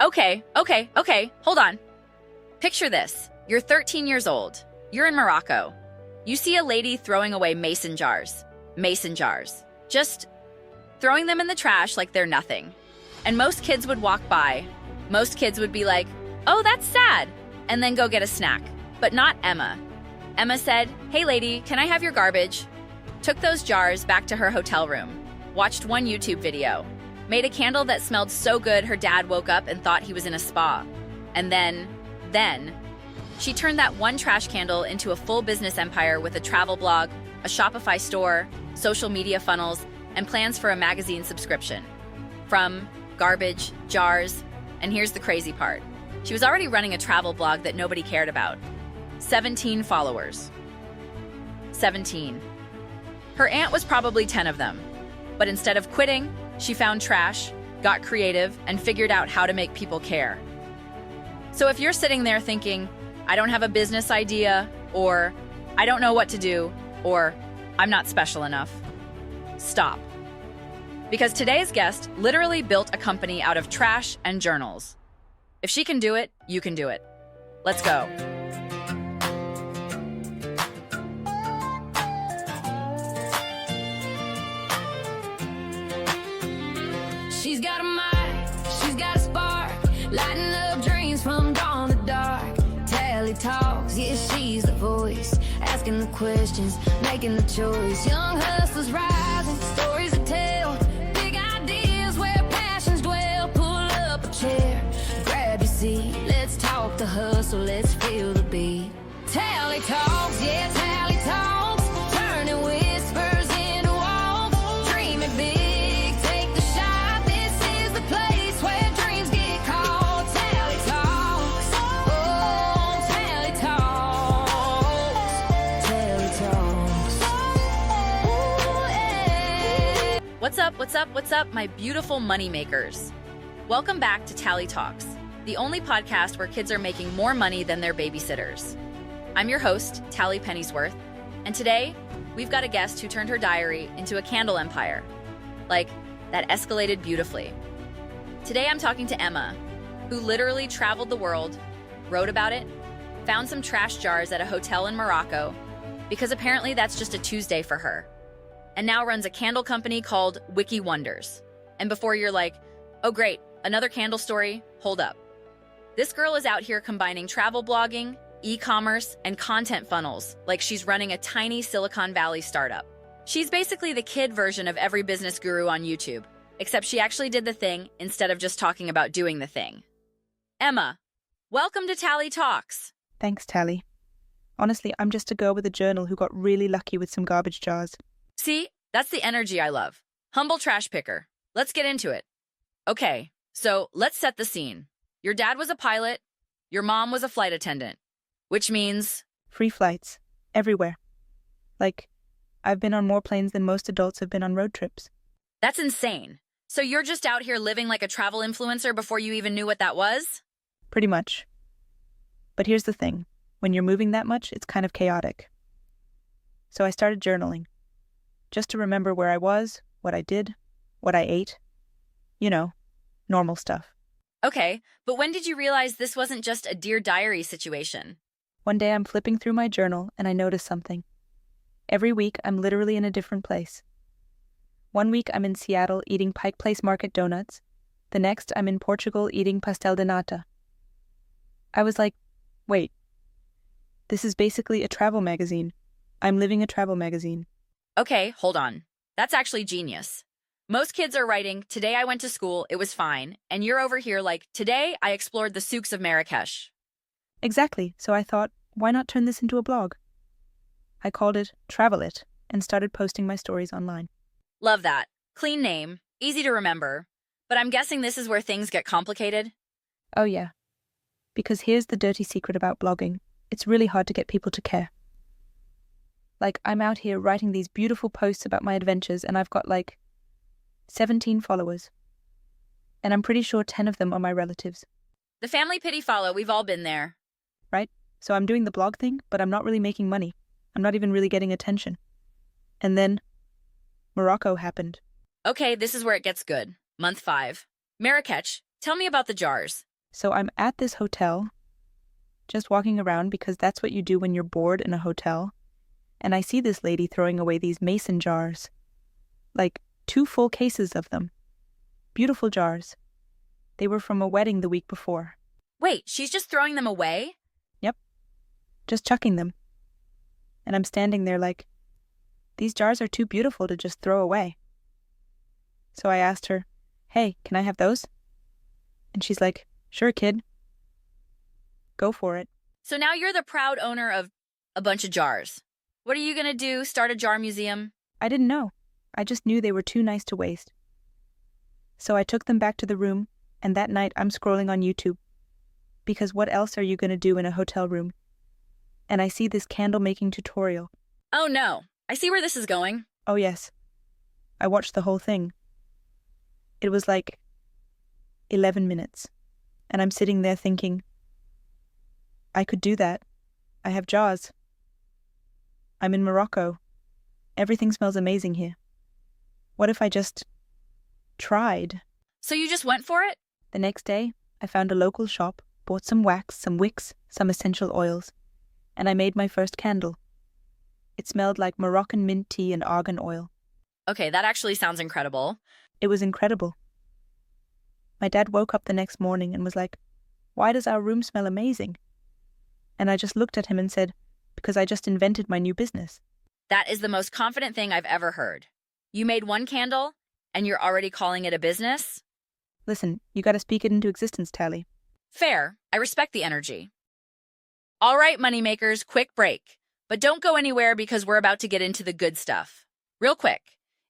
Okay, hold on. Picture this. You're 13 years old. You're in Morocco. You see a lady throwing away mason jars. Mason jars. Just throwing them in the trash like they're nothing. And most kids would walk by. Most kids would be like, "Oh, that's sad," and then go get a snack. But not Emma. Emma said, "Hey lady, can I have your garbage?" Took those jars back to her hotel room. Watched one YouTube video. Made a candle that smelled so good her dad woke up and thought he was in a spa. And then, she turned that one trash candle into a full business empire with a travel blog, a Shopify store, social media funnels, and plans for a magazine subscription. From garbage, jars, and here's the crazy part. She was already running a travel blog that nobody cared about. 17 followers. 17. Her aunt was probably 10 of them. But instead of quitting, she found trash, got creative, and figured out how to make people care. So if you're sitting there thinking, "I don't have a business idea," or "I don't know what to do," or "I'm not special enough," stop. Because today's guest literally built a company out of trash and journals. If she can do it, you can do it. Let's go. She's got a mind, she's got a spark, lighting up dreams from dawn to dark. Tallie talks, yeah, she's the voice, asking the questions, making the choice. Young hustlers rising, stories to tell, big ideas where passions dwell. Pull up a chair, grab your seat, let's talk the hustle, let's feel the beat. Tallie talks, yeah, Tallie talks, turning whispers into walks, dreaming big. What's up, my beautiful money makers? Welcome back to Tallie Talks, the only podcast where kids are making more money than their babysitters. I'm your host, Tallie Pennyworth, and today we've got a guest who turned her diary into a candle empire. Like, that escalated beautifully. Today I'm talking to Emma, who literally traveled the world, wrote about it, found some trash jars at a hotel in Morocco, because apparently that's just a Tuesday for her, and now runs a candle company called Wiki Wonders. And before you're like, "Oh great, another candle story," hold up. This girl is out here combining travel blogging, e-commerce, and content funnels like she's running a tiny Silicon Valley startup. She's basically the kid version of every business guru on YouTube, except she actually did the thing instead of just talking about doing the thing. Emma, welcome to Tallie Talks. Thanks, Tallie. Honestly, I'm just a girl with a journal who got really lucky with some garbage jars. See, that's the energy I love. Humble trash picker. Let's get into it. Okay, so let's set the scene. Your dad was a pilot, your mom was a flight attendant, which means... Free flights. Everywhere. Like, I've been on more planes than most adults have been on road trips. That's insane. So you're just out here living like a travel influencer before you even knew what that was? Pretty much. But here's the thing. When you're moving that much, it's kind of chaotic. So I started journaling. Just to remember where I was, what I did, what I ate. You know, normal stuff. Okay, but when did you realize this wasn't just a Dear Diary situation? One day I'm flipping through my journal and I notice something. Every week I'm literally in a different place. One week I'm in Seattle eating Pike Place Market donuts. The next I'm in Portugal eating pastel de nata. I was like, wait, this is basically a travel magazine. I'm living a travel magazine. Okay, hold on. That's actually genius. Most kids are writing, "Today I went to school, it was fine," and you're over here like, "Today I explored the souks of Marrakesh." Exactly, so I thought, why not turn this into a blog? I called it Travel It and started posting my stories online. Love that. Clean name, easy to remember. But I'm guessing this is where things get complicated? Oh yeah, because here's the dirty secret about blogging. It's really hard to get people to care. Like, I'm out here writing these beautiful posts about my adventures and I've got like 17 followers. And I'm pretty sure 10 of them are my relatives. The family pity follow, we've all been there. Right? So I'm doing the blog thing, but I'm not really making money. I'm not even really getting attention. And then Morocco happened. Okay, this is where it gets good. Month 5. Marrakech, tell me about the jars. So I'm at this hotel, just walking around because that's what you do when you're bored in a hotel. And I see this lady throwing away these mason jars. Like 2 full cases of them. Beautiful jars. They were from a wedding the week before. Wait, she's just throwing them away? Yep. Just chucking them. And I'm standing there like, these jars are too beautiful to just throw away. So I asked her, hey, can I have those? And she's like, sure, kid. Go for it. So now you're the proud owner of a bunch of jars. What are you going to do? Start a jar museum? I didn't know. I just knew they were too nice to waste. So I took them back to the room, and that night I'm scrolling on YouTube. Because what else are you going to do in a hotel room? And I see this candle-making tutorial. Oh no, I see where this is going. Oh yes. I watched the whole thing. It was like 11 minutes. And I'm sitting there thinking, I could do that. I have jars. I'm in Morocco. Everything smells amazing here. What if I just tried? So you just went for it? The next day, I found a local shop, bought some wax, some wicks, some essential oils, and I made my first candle. It smelled like Moroccan mint tea and argan oil. Okay, that actually sounds incredible. It was incredible. My dad woke up the next morning and was like, why does our room smell amazing? And I just looked at him and said, because I just invented my new business. That is the most confident thing I've ever heard. You made one candle, and you're already calling it a business? Listen, you gotta speak it into existence, Tallie. Fair. I respect the energy. All right, moneymakers, quick break. But don't go anywhere because we're about to get into the good stuff. Real quick,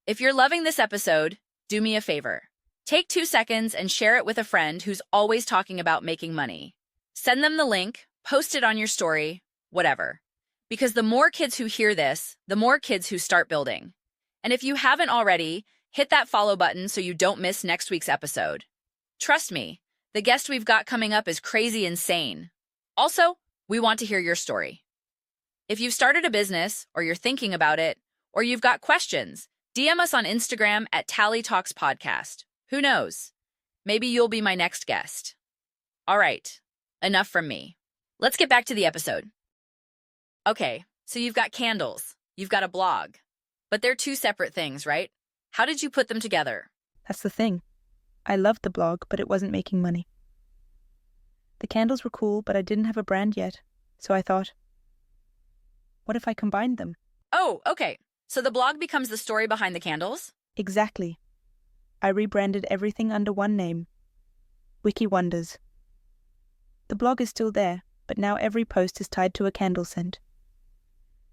if you're loving this episode, do me a favor. Take 2 seconds and share it with a friend who's always talking about making money. Send them the link, post it on your story, whatever. Because the more kids who hear this, the more kids who start building. And if you haven't already, hit that follow button so you don't miss next week's episode. Trust me, the guest we've got coming up is crazy insane. Also, we want to hear your story. If you've started a business, or you're thinking about it, or you've got questions, DM us on Instagram at Tallie Talks Podcast. Who knows? Maybe you'll be my next guest. All right, enough from me. Let's get back to the episode. Okay, so you've got candles, you've got a blog, but they're 2 separate things, right? How did you put them together? That's the thing. I loved the blog, but it wasn't making money. The candles were cool, but I didn't have a brand yet, so I thought, what if I combined them? Oh, okay. So the blog becomes the story behind the candles? Exactly. I rebranded everything under one name, Wiki Wonders. The blog is still there, but now every post is tied to a candle scent.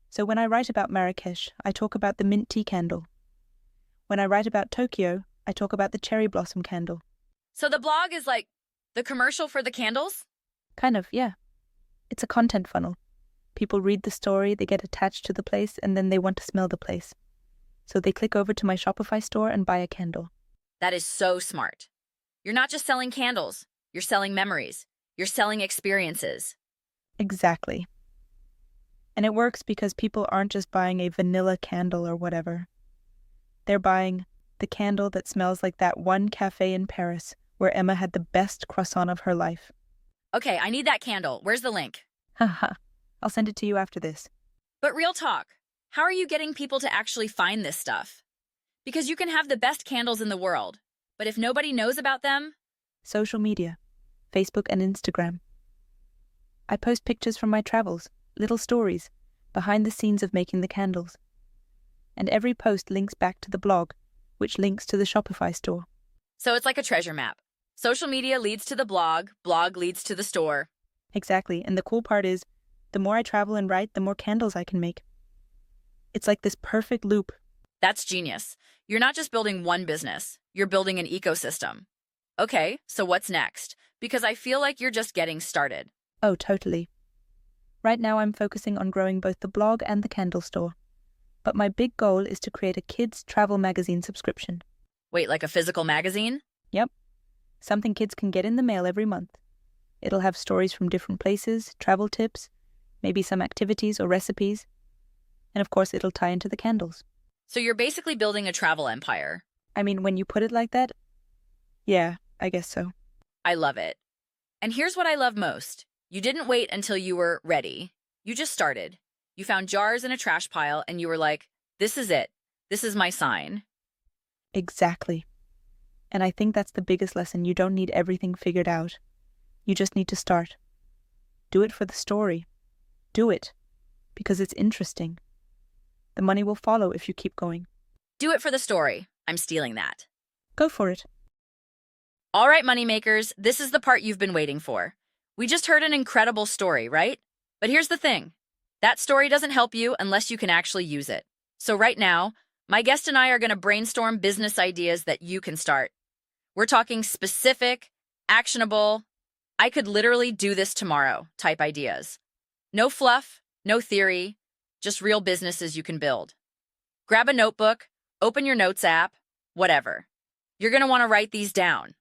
So when I write about Marrakesh, I talk about the mint tea candle. When I write about Tokyo, I talk about the cherry blossom candle. So the blog is like the commercial for the candles? Kind of, yeah. It's a content funnel. People read the story, they get attached to the place, and then they want to smell the place. So they click over to my Shopify store and buy a candle. That is so smart. You're not just selling candles. You're selling memories. You're selling experiences. Exactly. And it works because people aren't just buying a vanilla candle or whatever. They're buying the candle that smells like that one cafe in Paris where Emma had the best croissant of her life. Okay, I need that candle. Where's the link? Haha. I'll send it to you after this. But real talk, how are you getting people to actually find this stuff? Because you can have the best candles in the world, but if nobody knows about them... Social media, Facebook and Instagram. I post pictures from my travels, little stories, behind the scenes of making the candles. And every post links back to the blog, which links to the Shopify store. So it's like a treasure map. Social media leads to the blog leads to the store. Exactly, and the cool part is, the more I travel and write, the more candles I can make. It's like this perfect loop. That's genius. You're not just building one business, you're building an ecosystem. Okay, so what's next? Because I feel like you're just getting started. Oh, totally. Right now I'm focusing on growing both the blog and the candle store. But my big goal is to create a kids' travel magazine subscription. Wait, like a physical magazine? Yep. Something kids can get in the mail every month. It'll have stories from different places, travel tips, maybe some activities or recipes. And of course, it'll tie into the candles. So you're basically building a travel empire. I mean, when you put it like that, yeah, I guess so. I love it. And here's what I love most. You didn't wait until you were ready. You just started. You found jars in a trash pile and you were like, this is it. This is my sign. Exactly. And I think that's the biggest lesson. You don't need everything figured out. You just need to start. Do it for the story. Do it because it's interesting. The money will follow if you keep going. Do it for the story. I'm stealing that. Go for it. All right, moneymakers, this is the part you've been waiting for. We just heard an incredible story, right? But here's the thing. That story doesn't help you unless you can actually use it. So right now, my guest and I are going to brainstorm business ideas that you can start. We're talking specific, actionable, I could literally do this tomorrow type ideas. No fluff, no theory, just real businesses you can build. Grab a notebook, open your notes app, whatever. You're going to want to write these down.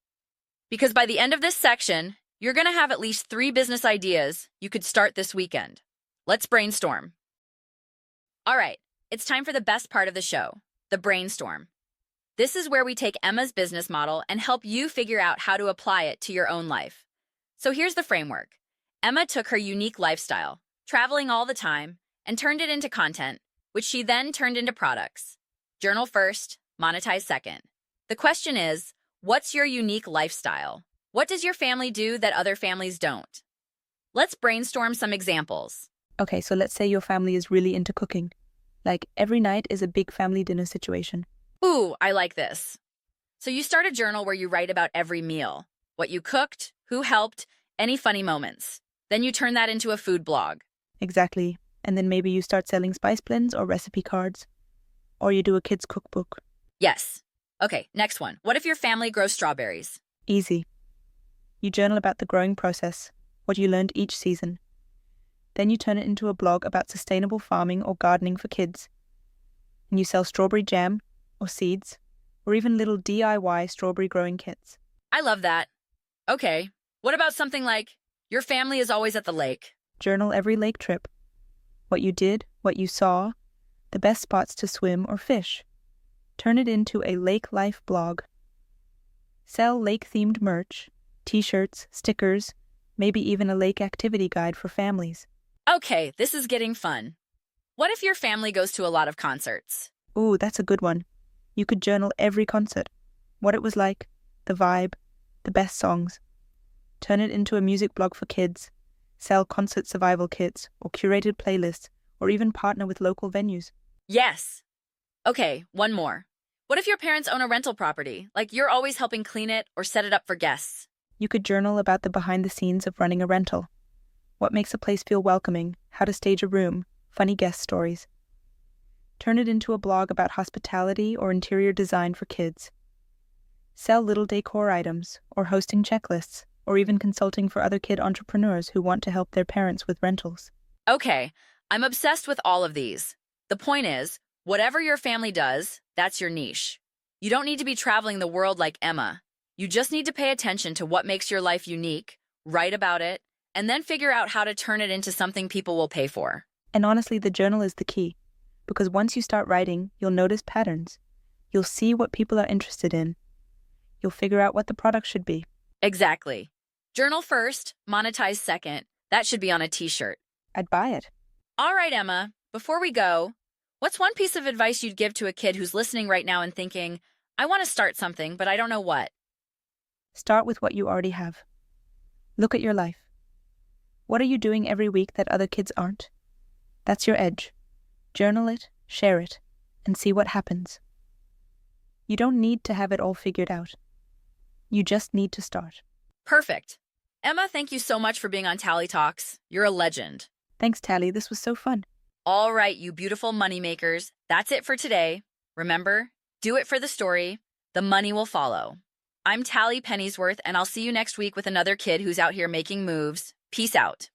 Because by the end of this section, you're going to have at least 3 business ideas you could start this weekend. Let's brainstorm. All right, it's time for the best part of the show, the brainstorm. This is where we take Emma's business model and help you figure out how to apply it to your own life. So here's the framework. Emma took her unique lifestyle, traveling all the time, and turned it into content, which she then turned into products. Journal first, monetize second. The question is, what's your unique lifestyle? What does your family do that other families don't? Let's brainstorm some examples. Okay, so let's say your family is really into cooking. Like every night is a big family dinner situation. Ooh, I like this. So you start a journal where you write about every meal, what you cooked, who helped, any funny moments. Then you turn that into a food blog. Exactly. And then maybe you start selling spice blends or recipe cards. Or you do a kid's cookbook. Yes. Okay, next one. What if your family grows strawberries? Easy. You journal about the growing process, what you learned each season. Then you turn it into a blog about sustainable farming or gardening for kids. And you sell strawberry jam or seeds or even little DIY strawberry growing kits. I love that. Okay, what about something like, your family is always at the lake? Journal every lake trip. What you did, what you saw, the best spots to swim or fish. Turn it into a lake life blog. Sell lake-themed merch, t-shirts, stickers, maybe even a lake activity guide for families. Okay, this is getting fun. What if your family goes to a lot of concerts? Ooh, that's a good one. You could journal every concert. What it was like, the vibe, the best songs. Turn it into a music blog for kids. Sell concert survival kits or curated playlists or even partner with local venues. Yes. Okay, one more. What if your parents own a rental property? Like you're always helping clean it or set it up for guests? You could journal about the behind the scenes of running a rental. What makes a place feel welcoming, how to stage a room, funny guest stories. Turn it into a blog about hospitality or interior design for kids. Sell little decor items or hosting checklists or even consulting for other kid entrepreneurs who want to help their parents with rentals. Okay, I'm obsessed with all of these. The point is, whatever your family does, that's your niche. You don't need to be traveling the world like Emma. You just need to pay attention to what makes your life unique, write about it, and then figure out how to turn it into something people will pay for. And honestly, the journal is the key. Because once you start writing, you'll notice patterns. You'll see what people are interested in. You'll figure out what the product should be. Exactly. Journal first, monetize second. That should be on a t-shirt. I'd buy it. All right, Emma, before we go, what's one piece of advice you'd give to a kid who's listening right now and thinking, I want to start something, but I don't know what? Start with what you already have. Look at your life. What are you doing every week that other kids aren't? That's your edge. Journal it, share it, and see what happens. You don't need to have it all figured out. You just need to start. Perfect. Emma, thank you so much for being on Tallie Talks. You're a legend. Thanks, Tallie. This was so fun. All right, you beautiful moneymakers. That's it for today. Remember, do it for the story. The money will follow. I'm Tallie Pennyworth, and I'll see you next week with another kid who's out here making moves. Peace out.